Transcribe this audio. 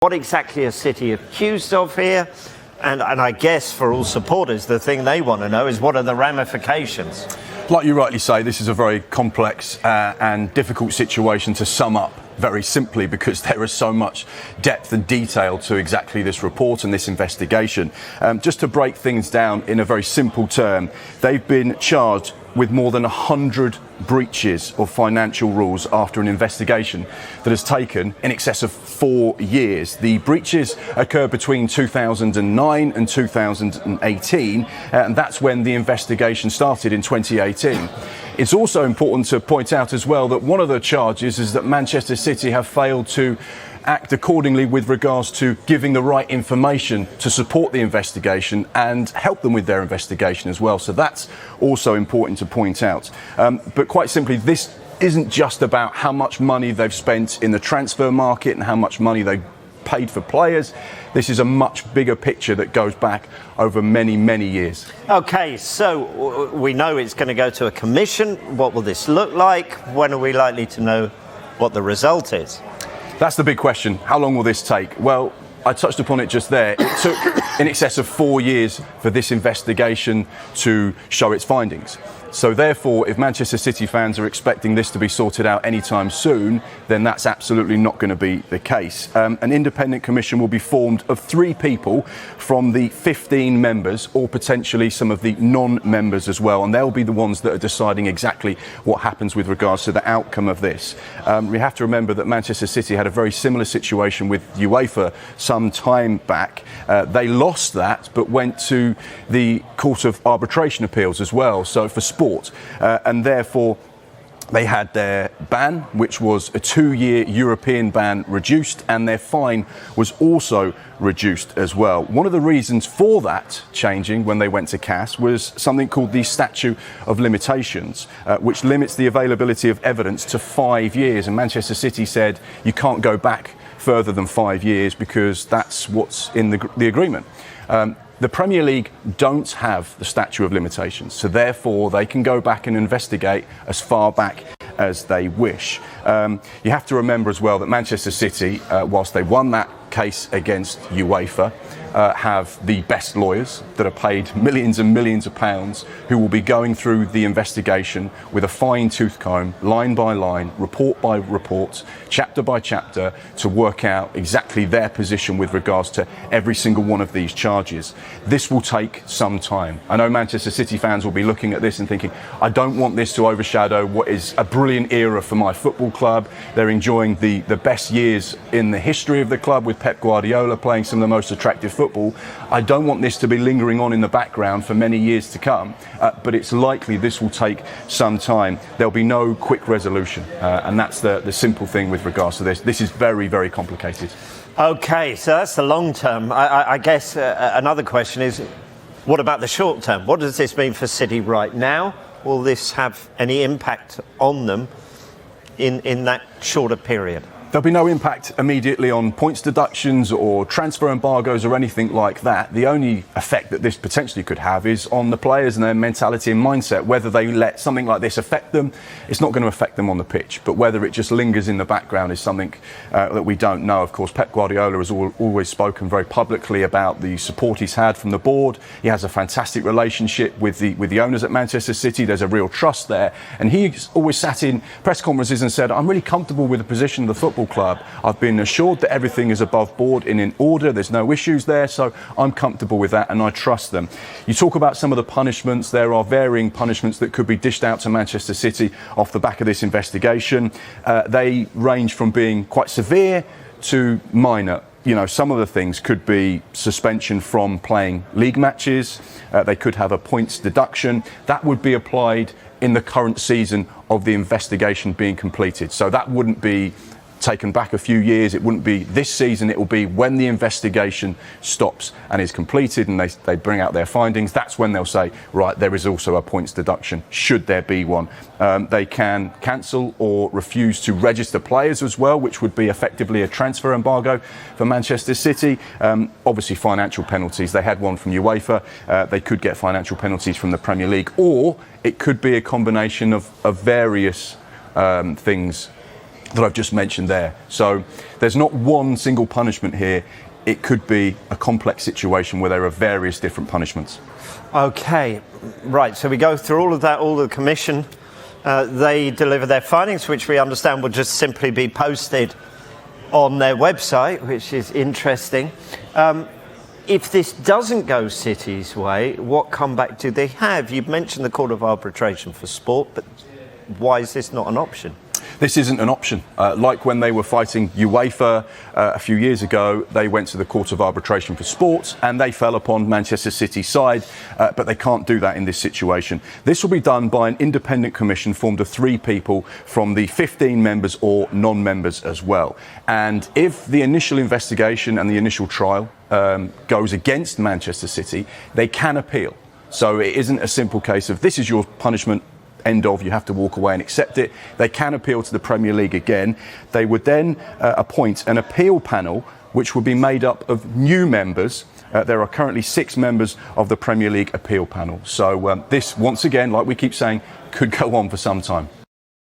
What exactly is City accused of here? And I guess for all supporters, the thing they want to know is what are the ramifications? Like you rightly say, this is a very complex and difficult situation to sum up very simply because there is so much depth and detail to exactly this report and this investigation. Just to break things down in a very simple term, they've been charged with more than 100 breaches of financial rules after an investigation that has taken in excess of 4 years. The breaches occurred between 2009 and 2018, and that's when the investigation started in 2018. It's also important to point out as well that one of the charges is that Manchester City have failed to act accordingly with regards to giving the right information to support the investigation and help them with their investigation as well. So that's also important to point out. But quite simply, this isn't just about how much money they've spent in the transfer market and how much money they paid for players. This is a much bigger picture that goes back over many, many years. OK, so we know it's going to go to a commission. What will this look like? When are we likely to know what the result is? That's the big question. How long will this take? Well, I touched upon it just there. It took in excess of 4 years for this investigation to show its findings. So therefore, if Manchester City fans are expecting this to be sorted out anytime soon, then that's absolutely not going to be the case. An independent commission will be formed of 3 people from the 15 members, or potentially some of the non-members as well, and they'll be the ones that are deciding exactly what happens with regards to the outcome of this. We have to remember that Manchester City had a very similar situation with UEFA some time back. They lost that, but went to the Court of Arbitration Appeals as well. So for sport, and therefore they had their ban, which was a 2-year European ban, reduced, and their fine was also reduced as well. One of the reasons for that changing when they went to CAS was something called the Statute of Limitations, which limits the availability of evidence to 5 years. And Manchester City said you can't go back further than 5 years because that's what's in the agreement. The Premier League don't have the statute of limitations, so therefore they can go back and investigate as far back as they wish. You have to remember as well that Manchester City, whilst they won that case against UEFA, have the best lawyers that are paid millions and millions of pounds, who will be going through the investigation with a fine-tooth comb, line by line, report by report, chapter by chapter, to work out exactly their position with regards to every single one of these charges. This will take some time. I know Manchester City fans will be looking at this and thinking, I don't want this to overshadow what is a brilliant era for my football club. They're enjoying the best years in the history of the club with Pep Guardiola playing some of the most attractive football. I don't want this to be lingering on in the background for many years to come, but it's likely this will take some time. There'll be no quick resolution, and that's the simple thing with regards to this. This is very, very complicated. OK, so that's the long term. I guess another question is, what about the short term? What does this mean for City right now? Will this have any impact on them in that shorter period? There'll be no impact immediately on points deductions or transfer embargoes or anything like that. The only effect that this potentially could have is on the players and their mentality and mindset. Whether they let something like this affect them, it's not going to affect them on the pitch. But whether it just lingers in the background is something that we don't know. Of course, Pep Guardiola has always spoken very publicly about the support he's had from the board. He has a fantastic relationship with the owners at Manchester City. There's a real trust there. And he's always sat in press conferences and said, I'm really comfortable with the position of the football club. I've been assured that everything is above board and in order. There's no issues there, so I'm comfortable with that and I trust them. You talk about some of the punishments. There are varying punishments that could be dished out to Manchester City off the back of this investigation. They range from being quite severe to minor. You know, some of the things could be suspension from playing league matches. They could have a points deduction. That would be applied in the current season of the investigation being completed. So that wouldn't be taken back a few years. It wouldn't be this season. It will be when the investigation stops and is completed and they bring out their findings. That's when they'll say, right, there is also a points deduction, should there be one. They can cancel or refuse to register players as well, which would be effectively a transfer embargo for Manchester City. Obviously financial penalties. They had one from UEFA. They could get financial penalties from the Premier League, or it could be a combination of various things that I've just mentioned there. So there's not one single punishment here. It could be a complex situation where there are various different punishments. Okay, right. So we go through all of that, all the commission. They deliver their findings, which we understand will just simply be posted on their website, which is interesting. If this doesn't go City's way, what comeback do they have? You've mentioned the Court of Arbitration for Sport, but why is this not an option? This isn't an option. Like when they were fighting UEFA a few years ago, they went to the Court of Arbitration for Sport and they fell upon Manchester City's side, but they can't do that in this situation. This will be done by an independent commission formed of 3 people from the 15 members or non-members as well. And if the initial investigation and the initial trial goes against Manchester City, they can appeal. So it isn't a simple case of this is your punishment, end of, you have to walk away and accept it. They can appeal to the Premier League again. They would then appoint an appeal panel which would be made up of new members. There are currently 6 members of the Premier League appeal panel. So this, once again, like we keep saying, could go on for some time.